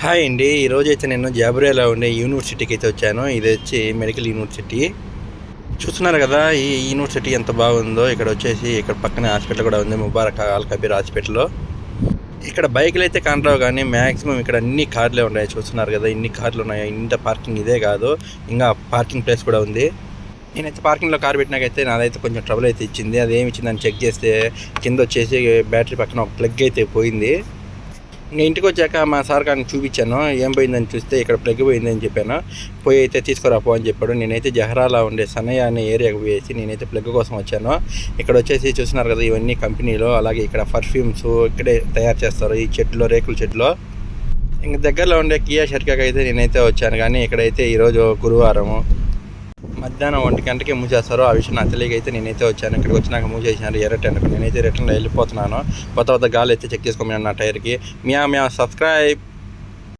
Hi అండి. ఈరోజు అయితే నేను జాబ్రేలో ఉండే యూనివర్సిటీకి అయితే వచ్చాను. ఇది వచ్చి మెడికల్ యూనివర్సిటీ. చూస్తున్నారు కదా ఈ యూనివర్సిటీ ఎంత బాగుందో. ఇక్కడ వచ్చేసి ఇక్కడ పక్కనే హాస్పిటల్ కూడా ఉంది, ముబారక్ అల్ కబీర్ హాస్పిటల్. ఇక్కడ బైకులు అయితే కానరావు, కానీ మ్యాక్సిమం ఇక్కడ అన్ని కార్లే ఉన్నాయి. చూస్తున్నారు కదా ఇన్ని కార్లు ఉన్నాయి. ఇంత పార్కింగ్ ఇదే కాదు, ఇంకా పార్కింగ్ ప్లేస్ కూడా ఉంది. నేనైతే పార్కింగ్లో కార్ పెట్టినాకైతే నాదైతే కొంచెం ట్రబుల్ అయితే ఇచ్చింది. అది ఏమి ఇచ్చిందని చెక్ చేస్తే కింద వచ్చేసి బ్యాటరీ పక్కన ఒక ప్లగ్ అయితే పోయింది. ఇంకా ఇంటికి వచ్చాక మా సార్ గారిని చూపించాను, ఏం పోయిందని చూస్తే ఇక్కడ ప్లగ్ పోయిందని చెప్పాను. పోయి అయితే తీసుకురాపో అని చెప్పాడు. నేనైతే జహరాలో ఉండే సనయ్య అనే ఏరియాకి పోయేసి నేనైతే ప్లగ్ కోసం వచ్చాను. ఇక్కడ వచ్చేసి చూస్తున్నారు కదా ఇవన్నీ కంపెనీలు, అలాగే ఇక్కడ పర్ఫ్యూమ్స్ ఇక్కడే తయారు చేస్తారు ఈ చెట్లు, రేకుల చెట్లు. ఇంక దగ్గరలో ఉండే కియా షర్కాకి అయితే నేనైతే వచ్చాను, కానీ ఇక్కడైతే ఈరోజు గురువారము మధ్యాహ్నం 1 గంటకి మూసేస్తారు. ఆ విషయం నాకు తెలియకైతే నేనైతే వచ్చాను. ఇక్కడికి వచ్చినాక మూసేసినారు ఎర్రటెండకు. నేనైతే రిటర్న్లో వెళ్ళిపోతున్నాను. కొత్త గాలి అయితే చెక్ చేసుకోమని నా టైర్కి. మ్యా సబ్స్క్రైబ్.